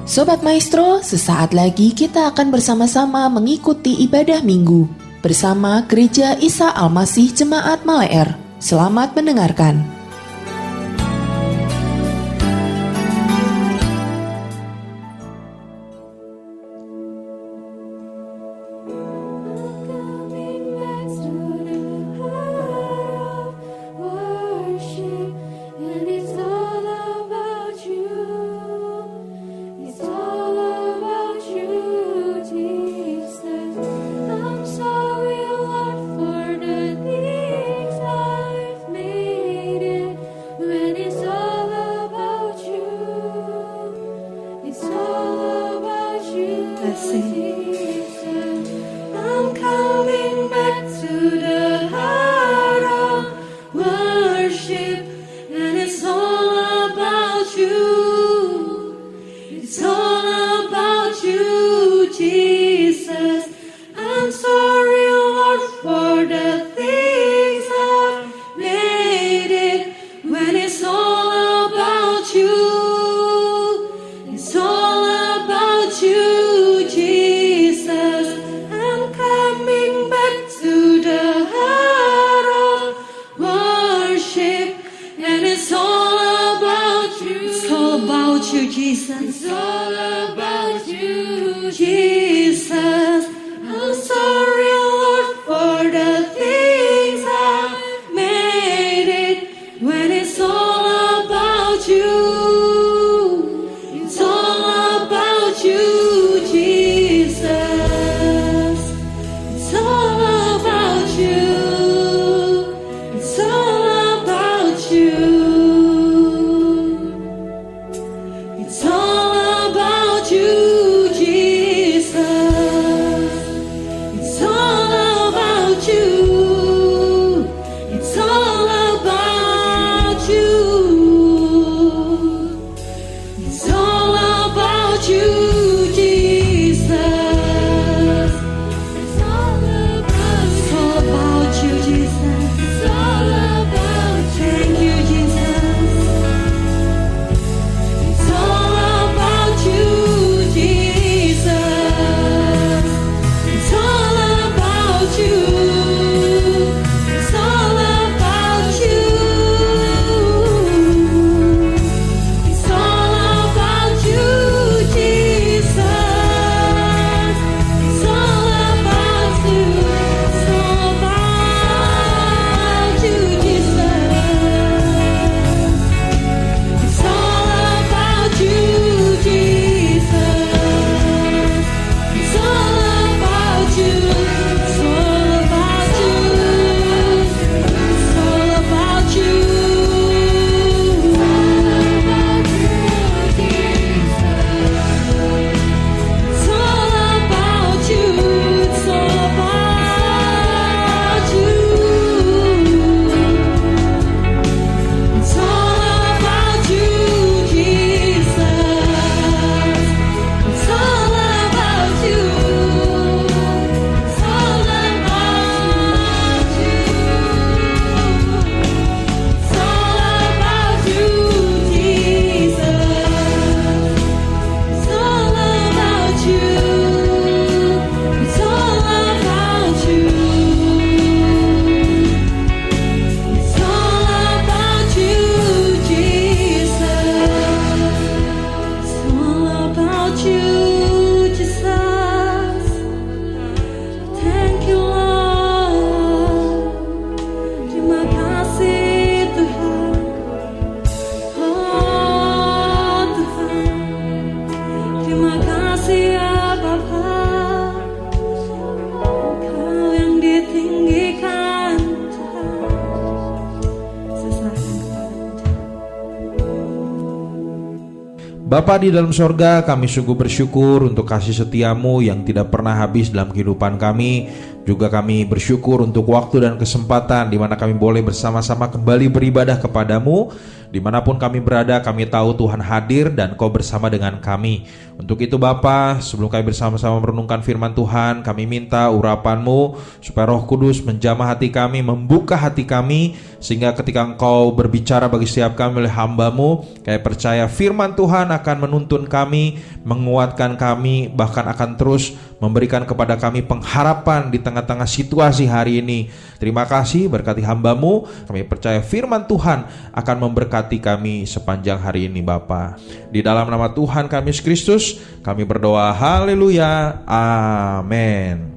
Sobat Maestro, sesaat lagi kita akan bersama-sama mengikuti ibadah minggu bersama Gereja Isa Al-Masih Jemaat Maleer. Selamat mendengarkan. Bapa di dalam sorga, kami sungguh bersyukur untuk kasih setiamu yang tidak pernah habis dalam kehidupan kami. Juga kami bersyukur untuk waktu dan kesempatan di mana kami boleh bersama-sama kembali beribadah kepadamu. Dimanapun kami berada, kami tahu Tuhan hadir dan Kau bersama dengan kami. Untuk itu Bapa, sebelum kami bersama-sama merenungkan firman Tuhan, kami minta urapan-Mu supaya Roh Kudus menjamah hati kami, membuka hati kami, sehingga ketika Engkau berbicara bagi setiap kami oleh hamba-Mu, kami percaya firman Tuhan akan menuntun kami, menguatkan kami, bahkan akan terus memberikan kepada kami pengharapan di tengah-tengah situasi hari ini. Terima kasih, berkati hamba-Mu. Kami percaya firman Tuhan akan memberkati kami sepanjang hari ini Bapa. Di dalam nama Tuhan kami Yesus Kristus, kami berdoa, haleluya, amin.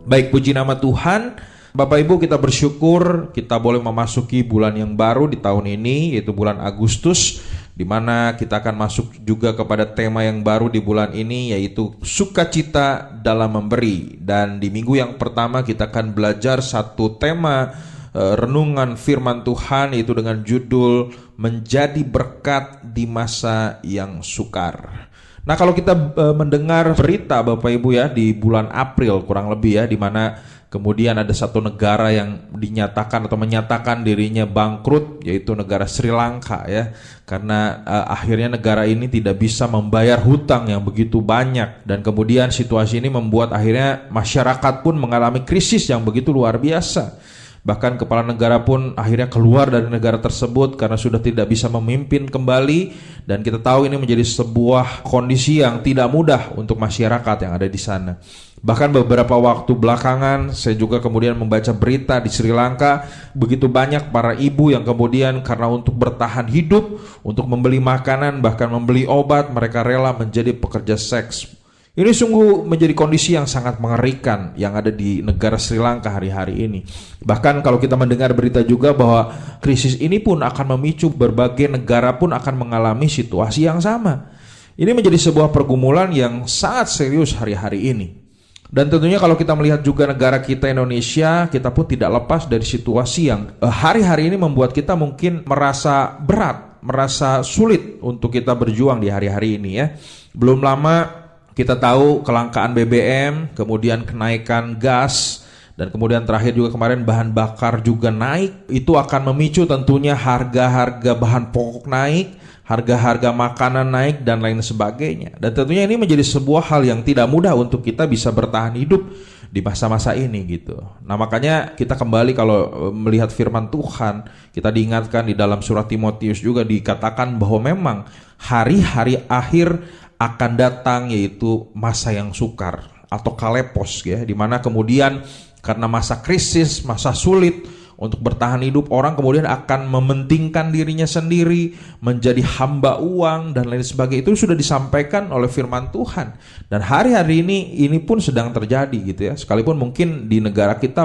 Baik, puji nama Tuhan. Bapak Ibu, kita bersyukur kita boleh memasuki bulan yang baru di tahun ini, yaitu bulan Agustus, di mana kita akan masuk juga kepada tema yang baru di bulan ini, yaitu sukacita dalam memberi. Dan di minggu yang pertama kita akan belajar satu tema renungan firman Tuhan, yaitu dengan judul menjadi berkat di masa yang sukar. Nah, kalau kita mendengar berita Bapak Ibu ya, di bulan April kurang lebih ya, di mana kemudian ada satu negara yang dinyatakan atau menyatakan dirinya bangkrut, yaitu negara Sri Lanka ya. Karena akhirnya negara ini tidak bisa membayar hutang yang begitu banyak, dan kemudian situasi ini membuat akhirnya masyarakat pun mengalami krisis yang begitu luar biasa. Bahkan kepala negara pun akhirnya keluar dari negara tersebut karena sudah tidak bisa memimpin kembali. Dan kita tahu ini menjadi sebuah kondisi yang tidak mudah untuk masyarakat yang ada di sana. Bahkan beberapa waktu belakangan saya juga kemudian membaca berita di Sri Lanka, begitu banyak para ibu yang kemudian karena untuk bertahan hidup, untuk membeli makanan, bahkan membeli obat, mereka rela menjadi pekerja seks. Ini sungguh menjadi kondisi yang sangat mengerikan yang ada di negara Sri Lanka hari-hari ini. Bahkan kalau kita mendengar berita juga bahwa krisis ini pun akan memicu berbagai negara pun akan mengalami situasi yang sama. Ini menjadi sebuah pergumulan yang sangat serius hari-hari ini. Dan tentunya kalau kita melihat juga negara kita Indonesia, kita pun tidak lepas dari situasi yang hari-hari ini membuat kita mungkin merasa berat, merasa sulit untuk kita berjuang di hari-hari ini ya. Belum lama kita tahu kelangkaan BBM, kemudian kenaikan gas, dan kemudian terakhir juga kemarin bahan bakar juga naik. Itu akan memicu tentunya harga-harga bahan pokok naik, harga-harga makanan naik, dan lain sebagainya. Dan tentunya ini menjadi sebuah hal yang tidak mudah untuk kita bisa bertahan hidup di masa-masa ini gitu. Nah, makanya kita kembali kalau melihat firman Tuhan, kita diingatkan di dalam surat Timotius juga dikatakan bahwa memang hari-hari akhir akan datang, yaitu masa yang sukar atau kalepos ya, dimana kemudian karena masa krisis, masa sulit untuk bertahan hidup, orang kemudian akan mementingkan dirinya sendiri, menjadi hamba uang dan lain sebagainya. Itu sudah disampaikan oleh firman Tuhan, dan hari-hari ini pun sedang terjadi gitu ya. Sekalipun mungkin di negara kita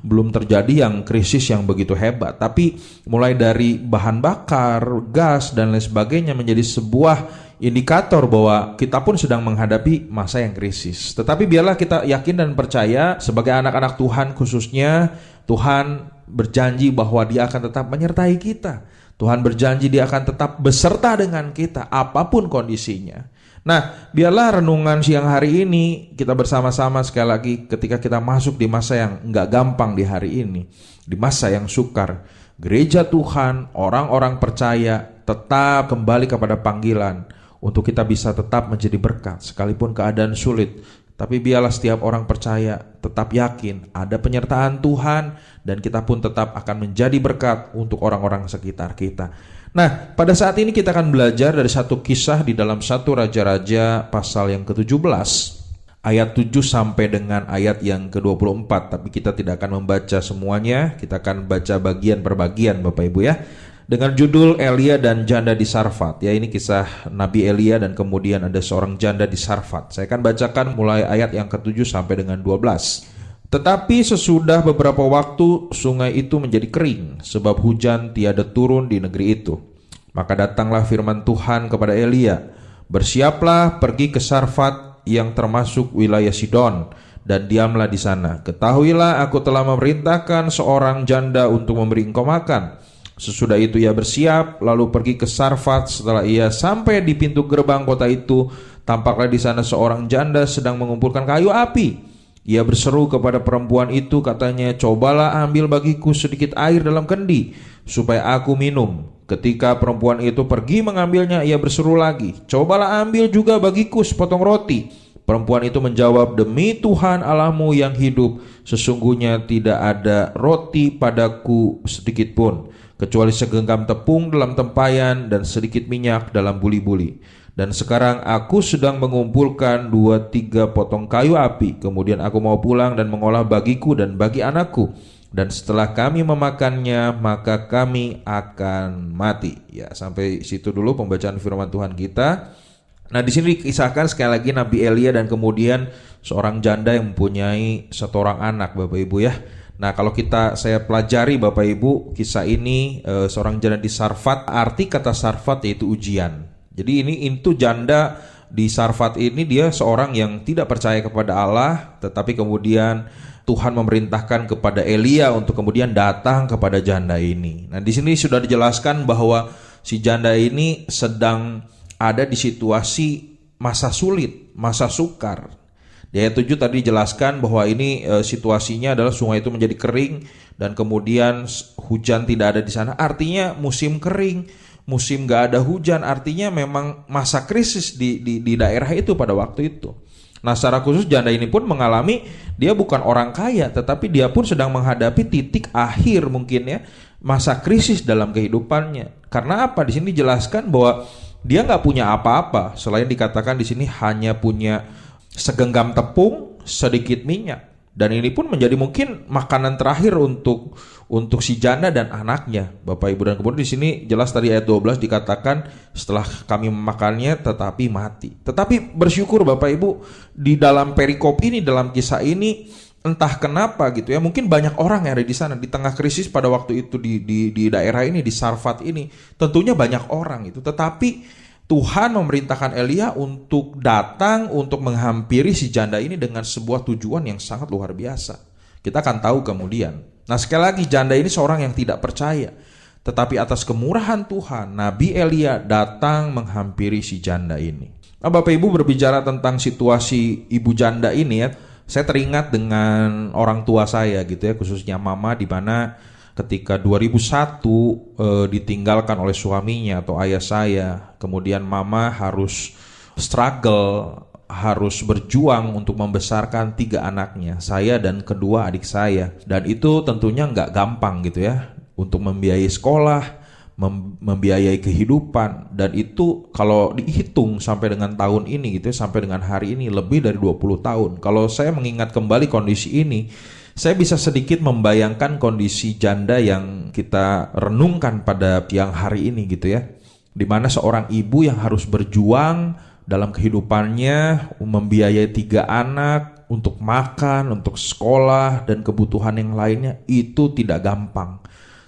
belum terjadi yang krisis yang begitu hebat, tapi mulai dari bahan bakar, gas dan lain sebagainya menjadi sebuah indikator bahwa kita pun sedang menghadapi masa yang krisis. Tetapi biarlah kita yakin dan percaya sebagai anak-anak Tuhan khususnya, Tuhan berjanji bahwa Dia akan tetap menyertai kita. Tuhan berjanji Dia akan tetap beserta dengan kita apapun kondisinya. Nah, biarlah renungan siang hari ini kita bersama-sama sekali lagi ketika kita masuk di masa yang enggak gampang di hari ini, di masa yang sukar. Gereja Tuhan, orang-orang percaya tetap kembali kepada panggilan untuk kita bisa tetap menjadi berkat sekalipun keadaan sulit. Tapi biarlah setiap orang percaya tetap yakin ada penyertaan Tuhan, dan kita pun tetap akan menjadi berkat untuk orang-orang sekitar kita. Nah, pada saat ini kita akan belajar dari satu kisah di dalam 1 Raja-Raja pasal yang ke-17 ayat 7 sampai dengan ayat yang ke-24. Tapi kita tidak akan membaca semuanya, kita akan baca bagian per bagian Bapak Ibu ya. Dengan judul Elia dan janda di Sarfat. Ya, ini kisah Nabi Elia dan kemudian ada seorang janda di Sarfat. Saya akan bacakan mulai ayat yang ke-7 sampai dengan 12. Tetapi sesudah beberapa waktu sungai itu menjadi kering, sebab hujan tiada turun di negeri itu. Maka datanglah firman Tuhan kepada Elia, bersiaplah pergi ke Sarfat yang termasuk wilayah Sidon, dan diamlah di sana. Ketahuilah aku telah memerintahkan seorang janda untuk memberi engkau makan. Sesudah itu ia bersiap, lalu pergi ke Sarfat. Setelah ia sampai di pintu gerbang kota itu, tampaklah di sana seorang janda sedang mengumpulkan kayu api. Ia berseru kepada perempuan itu, katanya, "Cobalah ambil bagiku sedikit air dalam kendi, supaya aku minum." Ketika perempuan itu pergi mengambilnya, ia berseru lagi, "Cobalah ambil juga bagiku sepotong roti." Perempuan itu menjawab, "Demi Tuhan Allahmu yang hidup, sesungguhnya tidak ada roti padaku sedikit pun, kecuali segenggam tepung dalam tempayan dan sedikit minyak dalam buli-buli. Dan sekarang aku sedang mengumpulkan 2-3 potong kayu api. Kemudian aku mau pulang dan mengolah bagiku dan bagi anakku. Dan setelah kami memakannya, maka kami akan mati." Ya, sampai situ dulu pembacaan firman Tuhan kita. Nah, di sini dikisahkan sekali lagi Nabi Elia dan kemudian seorang janda yang mempunyai satu orang anak, Bapak Ibu ya. Nah, kalau saya pelajari Bapak Ibu kisah ini, seorang janda di Sarfat, arti kata Sarfat yaitu ujian. Jadi itu janda di Sarfat ini dia seorang yang tidak percaya kepada Allah, tetapi kemudian Tuhan memerintahkan kepada Elia untuk kemudian datang kepada janda ini. Nah, di sini sudah dijelaskan bahwa si janda ini sedang ada di situasi masa sulit, masa sukar. Di ayat 7 tadi dijelaskan bahwa ini situasinya adalah sungai itu menjadi kering dan kemudian hujan tidak ada di sana. Artinya musim kering, musim gak ada hujan, artinya memang masa krisis di daerah itu pada waktu itu. Nah, secara khusus janda ini pun mengalami, dia bukan orang kaya, tetapi dia pun sedang menghadapi titik akhir mungkin ya, masa krisis dalam kehidupannya. Karena apa? Di sini dijelaskan bahwa dia nggak punya apa-apa, selain dikatakan di sini hanya punya segenggam tepung, sedikit minyak. Dan ini pun menjadi mungkin makanan terakhir untuk si janda dan anaknya, Bapak Ibu. Dan kemudian di sini jelas tadi ayat 12 dikatakan setelah kami memakannya tetapi mati. Tetapi bersyukur Bapak Ibu, di dalam perikop ini, dalam kisah ini, entah kenapa gitu ya, mungkin banyak orang yang ada di sana di tengah krisis pada waktu itu di daerah ini, di Sarfat ini. Tentunya banyak orang itu, tetapi Tuhan memerintahkan Elia untuk datang untuk menghampiri si janda ini dengan sebuah tujuan yang sangat luar biasa. Kita akan tahu kemudian. Nah, sekali lagi janda ini seorang yang tidak percaya, tetapi atas kemurahan Tuhan, Nabi Elia datang menghampiri si janda ini. Nah, Bapak Ibu berbicara tentang situasi ibu janda ini ya, saya teringat dengan orang tua saya gitu ya, khususnya mama, di mana ketika 2001 ditinggalkan oleh suaminya atau ayah saya, kemudian mama harus struggle, harus berjuang untuk membesarkan 3 anaknya, saya dan kedua adik saya. Dan itu tentunya nggak gampang gitu ya, untuk membiayai sekolah, membiayai kehidupan. Dan itu kalau dihitung sampai dengan tahun ini gitu ya, sampai dengan hari ini lebih dari 20 tahun. Kalau saya mengingat kembali kondisi ini, saya bisa sedikit membayangkan kondisi janda yang kita renungkan pada siang hari ini gitu ya, di mana seorang ibu yang harus berjuang dalam kehidupannya, membiayai 3 anak untuk makan, untuk sekolah dan kebutuhan yang lainnya, itu tidak gampang.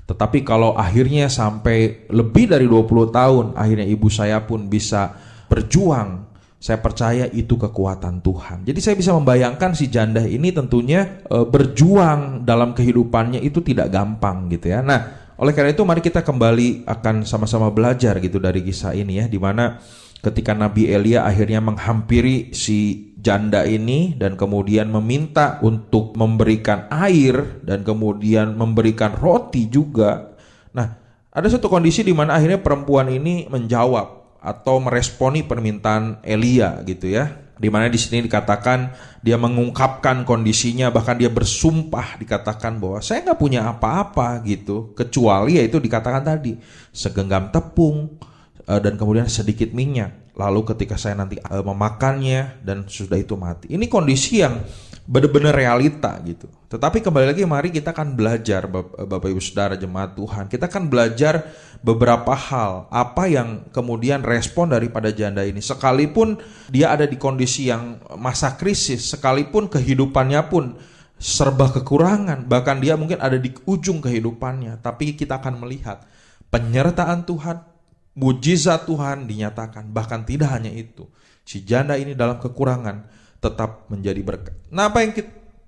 Tetapi kalau akhirnya sampai lebih dari 20 tahun, akhirnya ibu saya pun bisa berjuang, saya percaya itu kekuatan Tuhan. Jadi saya bisa membayangkan si janda ini tentunya berjuang dalam kehidupannya itu tidak gampang gitu ya. Nah, oleh karena itu mari kita kembali akan sama-sama belajar gitu dari kisah ini ya, di mana ketika Nabi Elia akhirnya menghampiri si janda ini dan kemudian meminta untuk memberikan air dan kemudian memberikan roti juga. Nah, ada satu kondisi di mana akhirnya perempuan ini menjawab atau meresponi permintaan Elia gitu ya, di mana di sini dikatakan dia mengungkapkan kondisinya, bahkan dia bersumpah, dikatakan bahwa saya nggak punya apa-apa gitu, kecuali yaitu dikatakan tadi segenggam tepung dan kemudian sedikit minyak. Lalu ketika saya nanti memakannya dan sudah itu mati. Ini kondisi yang benar-benar realita gitu. Tetapi kembali lagi mari kita akan belajar, Bapak Ibu Saudara jemaat Tuhan, kita akan belajar beberapa hal, apa yang kemudian respon daripada janda ini. Sekalipun dia ada di kondisi yang masa krisis, sekalipun kehidupannya pun serba kekurangan, bahkan dia mungkin ada di ujung kehidupannya, tapi kita akan melihat penyertaan Tuhan, mujizat Tuhan dinyatakan. Bahkan tidak hanya itu, si janda ini dalam kekurangan tetap menjadi berkat. Nah, apa yang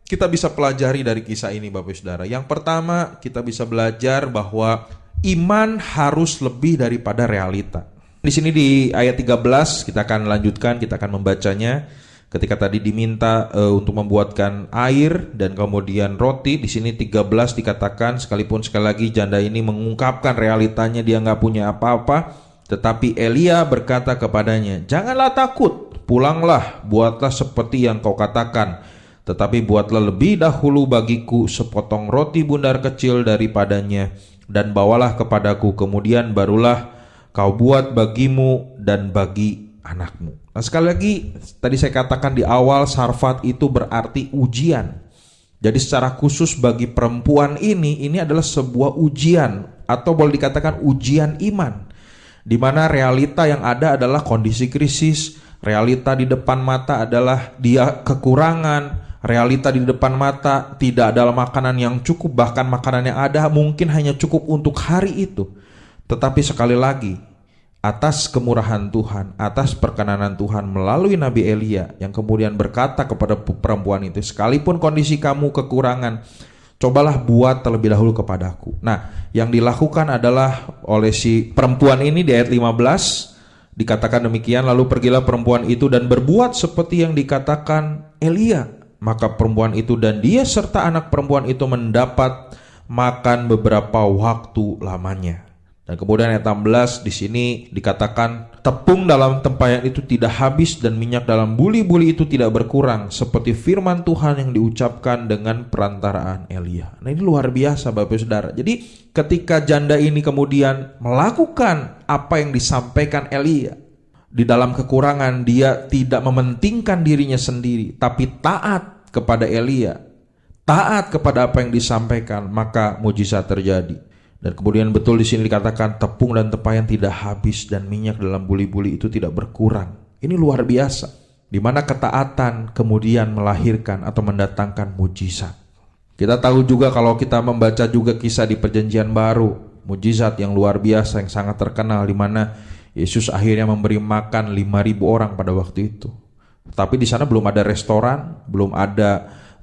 kita bisa pelajari dari kisah ini Bapak Saudara? Yang pertama, kita bisa belajar bahwa iman harus lebih daripada realita. Di sini di ayat 13 kita akan lanjutkan, kita akan membacanya. Ketika tadi diminta untuk membuatkan air dan kemudian roti, di sini 13 dikatakan, sekalipun sekali lagi janda ini mengungkapkan realitanya dia nggak punya apa-apa, tetapi Elia berkata kepadanya, "Janganlah takut, pulanglah, buatlah seperti yang kau katakan. Tetapi buatlah lebih dahulu bagiku sepotong roti bundar kecil daripadanya, dan bawalah kepadaku, kemudian barulah kau buat bagimu dan bagi anakmu." Nah, sekali lagi tadi saya katakan di awal, Sarfat itu berarti ujian. Jadi secara khusus bagi perempuan ini adalah sebuah ujian, atau boleh dikatakan ujian iman, di mana realita yang ada adalah kondisi krisis, realita di depan mata adalah dia kekurangan, realita di depan mata tidak ada makanan yang cukup, bahkan makanan yang ada mungkin hanya cukup untuk hari itu. Tetapi sekali lagi, atas kemurahan Tuhan, atas perkenanan Tuhan melalui Nabi Elia yang kemudian berkata kepada perempuan itu, "Sekalipun kondisi kamu kekurangan, cobalah buat terlebih dahulu kepadaku." Nah, yang dilakukan adalah oleh si perempuan ini di ayat 15 dikatakan demikian, "Lalu pergilah perempuan itu dan berbuat seperti yang dikatakan Elia. Maka perempuan itu dan dia serta anak perempuan itu mendapat makan beberapa waktu lamanya." Dan kemudian ayat 16 di sini dikatakan, "Tepung dalam tempayan itu tidak habis dan minyak dalam buli-buli itu tidak berkurang, seperti firman Tuhan yang diucapkan dengan perantaraan Elia." Nah, ini luar biasa Bapak Saudara. Jadi ketika janda ini kemudian melakukan apa yang disampaikan Elia, di dalam kekurangan dia tidak mementingkan dirinya sendiri, tapi taat kepada Elia, taat kepada apa yang disampaikan, maka mujizat terjadi. Dan kemudian betul di sini dikatakan tepung dan tempayan tidak habis dan minyak dalam buli-buli itu tidak berkurang. Ini luar biasa, di mana ketaatan kemudian melahirkan atau mendatangkan mujizat. Kita tahu juga kalau kita membaca juga kisah di Perjanjian Baru, mujizat yang luar biasa yang sangat terkenal, di mana Yesus akhirnya memberi makan 5.000 orang pada waktu itu. Tapi di sana belum ada restoran,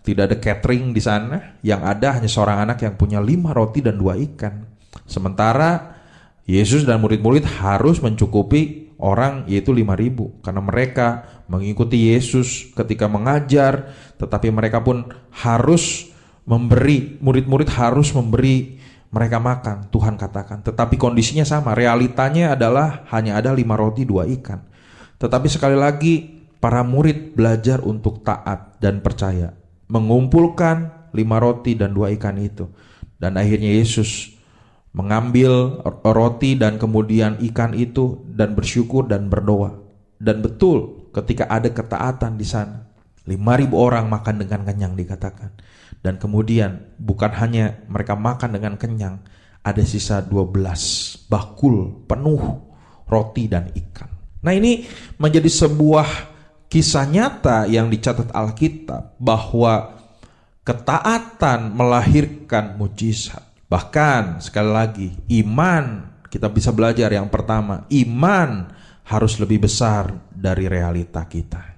tidak ada catering di sana. Yang ada hanya seorang anak yang punya 5 roti dan 2 ikan. Sementara Yesus dan murid-murid harus mencukupi orang, yaitu 5.000, karena mereka mengikuti Yesus ketika mengajar, tetapi mereka pun harus memberi, murid-murid harus memberi mereka makan, Tuhan katakan. Tetapi kondisinya sama, realitanya adalah hanya ada 5 roti 2 ikan. Tetapi sekali lagi para murid belajar untuk taat dan percaya, mengumpulkan 5 roti dan 2 ikan itu. Dan akhirnya Yesus mengambil roti dan kemudian ikan itu dan bersyukur dan berdoa. Dan betul ketika ada ketaatan di sana, 5.000 orang makan dengan kenyang dikatakan. Dan kemudian bukan hanya mereka makan dengan kenyang, ada sisa 12 bakul penuh roti dan ikan. Nah, ini menjadi sebuah kisah nyata yang dicatat Alkitab, bahwa ketaatan melahirkan mujizat. Bahkan sekali lagi, iman, kita bisa belajar yang pertama, iman harus lebih besar dari realita kita.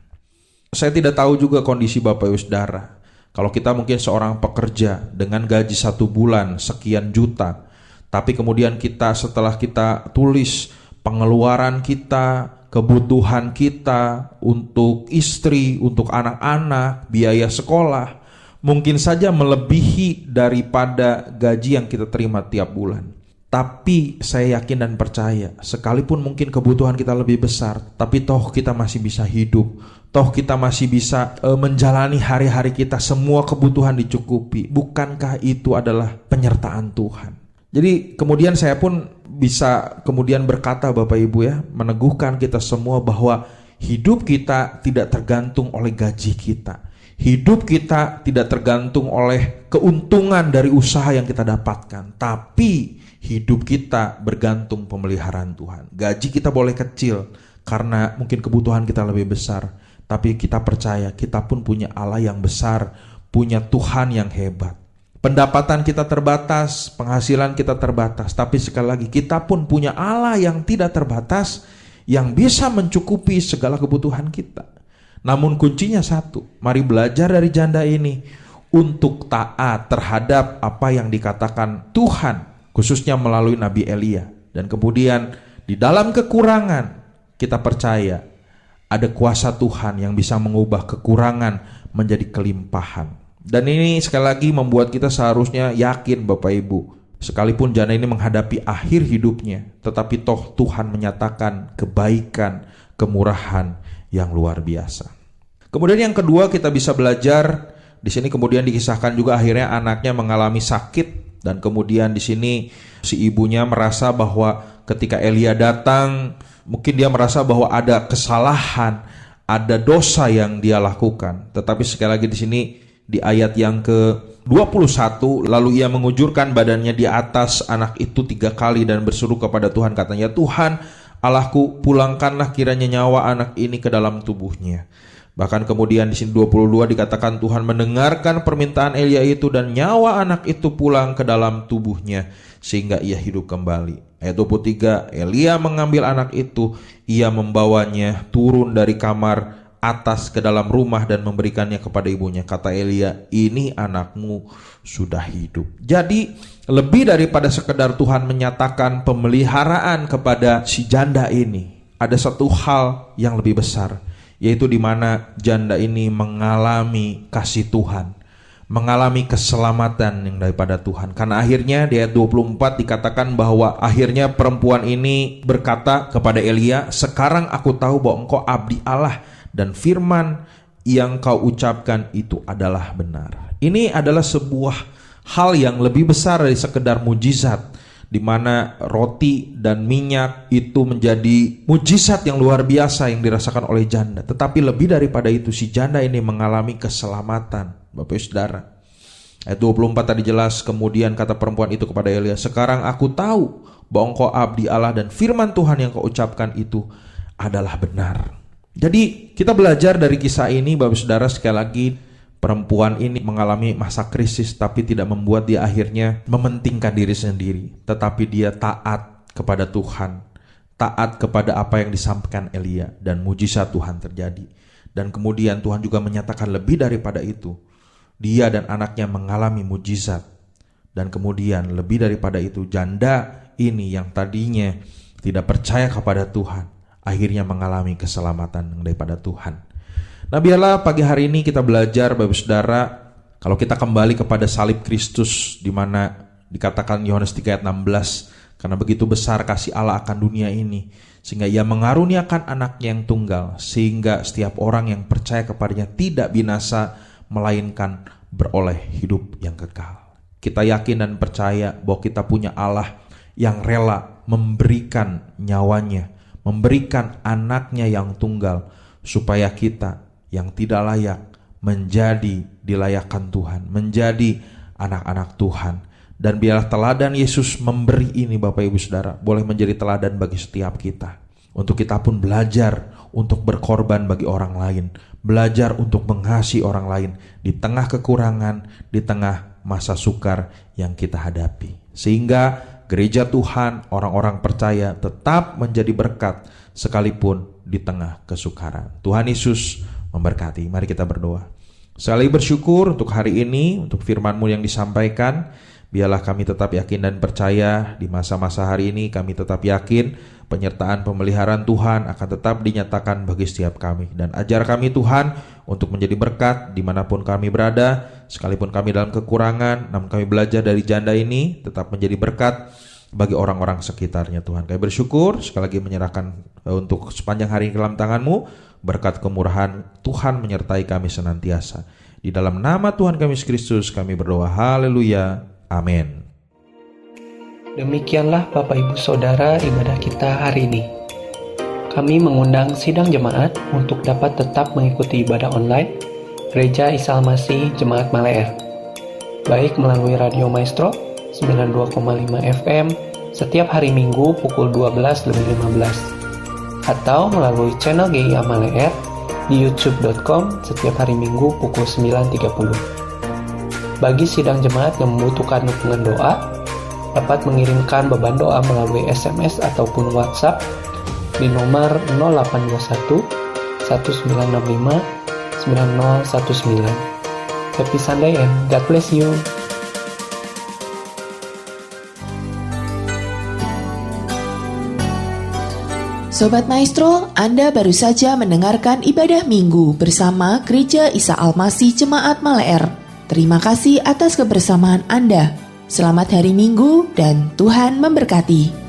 Saya tidak tahu juga kondisi Bapak Ibu Saudara. Kalau kita mungkin seorang pekerja dengan gaji 1 bulan sekian juta, tapi kemudian setelah kita tulis pengeluaran kita, kebutuhan kita untuk istri, untuk anak-anak, biaya sekolah, mungkin saja melebihi daripada gaji yang kita terima tiap bulan. Tapi saya yakin dan percaya, sekalipun mungkin kebutuhan kita lebih besar, tapi toh kita masih bisa hidup, toh kita masih bisa menjalani hari-hari kita, semua kebutuhan dicukupi. Bukankah itu adalah penyertaan Tuhan? Jadi kemudian saya pun bisa kemudian berkata Bapak Ibu ya, meneguhkan kita semua bahwa hidup kita tidak tergantung oleh gaji kita. Hidup kita tidak tergantung oleh keuntungan dari usaha yang kita dapatkan, tapi hidup kita bergantung pemeliharaan Tuhan. Gaji kita boleh kecil karena mungkin kebutuhan kita lebih besar, tapi kita percaya kita pun punya Allah yang besar, punya Tuhan yang hebat. Pendapatan kita terbatas, penghasilan kita terbatas, tapi sekali lagi kita pun punya Allah yang tidak terbatas, yang bisa mencukupi segala kebutuhan kita. Namun kuncinya satu, mari belajar dari janda ini untuk taat terhadap apa yang dikatakan Tuhan, khususnya melalui Nabi Elia. Dan kemudian di dalam kekurangan kita percaya Ada kuasa Tuhan yang bisa mengubah kekurangan menjadi kelimpahan. Dan ini sekali lagi membuat kita seharusnya yakin Bapak Ibu, sekalipun janda ini menghadapi akhir hidupnya, tetapi toh Tuhan menyatakan kebaikan, kemurahan yang luar biasa. Kemudian yang kedua kita bisa belajar di sini, kemudian dikisahkan juga akhirnya anaknya mengalami sakit, dan kemudian di sini si ibunya merasa bahwa ketika Elia datang, mungkin dia merasa bahwa ada kesalahan, ada dosa yang dia lakukan. Tetapi sekali lagi di sini di ayat yang ke-21, lalu ia mengujurkan badannya di atas anak itu 3 kali dan berseru kepada Tuhan, katanya, Tuhan Allahku, pulangkanlah kiranya nyawa anak ini ke dalam tubuhnya. Bahkan kemudian di sini 22 dikatakan Tuhan mendengarkan permintaan Elia itu dan nyawa anak itu pulang ke dalam tubuhnya sehingga ia hidup kembali. Ayat 23, Elia mengambil anak itu, ia membawanya turun dari kamar atas ke dalam rumah dan memberikannya kepada ibunya. Kata Elia, ini anakmu sudah hidup. Jadi lebih daripada sekedar Tuhan menyatakan pemeliharaan kepada si janda ini, ada satu hal yang lebih besar, yaitu di mana janda ini mengalami kasih Tuhan, mengalami keselamatan yang daripada Tuhan. Karena akhirnya di ayat 24 dikatakan bahwa akhirnya perempuan ini berkata kepada Elia, sekarang aku tahu bahwa engkau abdi Allah dan firman yang kau ucapkan itu adalah benar. Ini adalah sebuah hal yang lebih besar dari sekedar mujizat, di mana roti dan minyak itu menjadi mujizat yang luar biasa yang dirasakan oleh janda. Tetapi lebih daripada itu, si janda ini mengalami keselamatan, Bapak Ibu Saudara. Ayat 24 tadi jelas, kemudian kata perempuan itu kepada Elia, sekarang aku tahu bahwa engkau abdi Allah dan firman Tuhan yang kau ucapkan itu adalah benar. Jadi kita belajar dari kisah ini, Bapak Saudara, sekali lagi perempuan ini mengalami masa krisis, tapi tidak membuat dia akhirnya mementingkan diri sendiri, tetapi dia taat kepada Tuhan, taat kepada apa yang disampaikan Elia, dan mujizat Tuhan terjadi. Dan kemudian Tuhan juga menyatakan lebih daripada itu, dia dan anaknya mengalami mujizat. Dan kemudian lebih daripada itu, janda ini yang tadinya tidak percaya kepada Tuhan, akhirnya mengalami keselamatan daripada Tuhan. Nah, biarlah pagi hari ini kita belajar, Bapak Saudara, kalau kita kembali kepada salib Kristus, di mana dikatakan Yohanes 3 ayat 16, karena begitu besar kasih Allah akan dunia ini, sehingga ia mengaruniakan anaknya yang tunggal, sehingga setiap orang yang percaya kepadanya tidak binasa, melainkan beroleh hidup yang kekal. Kita yakin dan percaya bahwa kita punya Allah yang rela memberikan nyawanya, memberikan anaknya yang tunggal, supaya kita yang tidak layak menjadi dilayakkan Tuhan, menjadi anak-anak Tuhan. Dan biarlah teladan Yesus memberi ini, Bapak Ibu Saudara, boleh menjadi teladan bagi setiap kita, untuk kita pun belajar untuk berkorban bagi orang lain, belajar untuk mengasihi orang lain di tengah kekurangan, di tengah masa sukar yang kita hadapi, sehingga gereja Tuhan, orang-orang percaya tetap menjadi berkat sekalipun di tengah kesukaran. Tuhan Yesus memberkati. Mari kita berdoa. Sekali bersyukur untuk hari ini, untuk firman-Mu yang disampaikan. Biarlah kami tetap yakin dan percaya di masa-masa hari ini, kami tetap yakin penyertaan pemeliharaan Tuhan akan tetap dinyatakan bagi setiap kami. Dan ajar kami Tuhan untuk menjadi berkat dimanapun kami berada, sekalipun kami dalam kekurangan, namun kami belajar dari janda ini tetap menjadi berkat bagi orang-orang sekitarnya. Tuhan, kami bersyukur, sekali lagi menyerahkan untuk sepanjang hari ke dalam tangan-Mu, berkat kemurahan Tuhan menyertai kami senantiasa. Di dalam nama Tuhan kami Yesus Kristus kami berdoa, haleluya, amin. Demikianlah Bapak Ibu Saudara ibadah kita hari ini. Kami mengundang sidang jemaat untuk dapat tetap mengikuti ibadah online Gereja Isa Almasih Jemaat Maleer, baik melalui Radio Maestro 92,5 FM setiap hari Minggu pukul 12:15, atau melalui channel GIA Maleer di youtube.com setiap hari Minggu pukul 9.30. Bagi sidang jemaat yang membutuhkan dukungan doa, dapat mengirimkan beban doa melalui SMS ataupun WhatsApp di nomor 0821 1965 9019. Happy Sunday and God bless you. Sobat Maestro, Anda baru saja mendengarkan ibadah minggu bersama Gereja Isa Al-Masih Jemaat Maleer. Terima kasih atas kebersamaan Anda. Selamat hari Minggu dan Tuhan memberkati.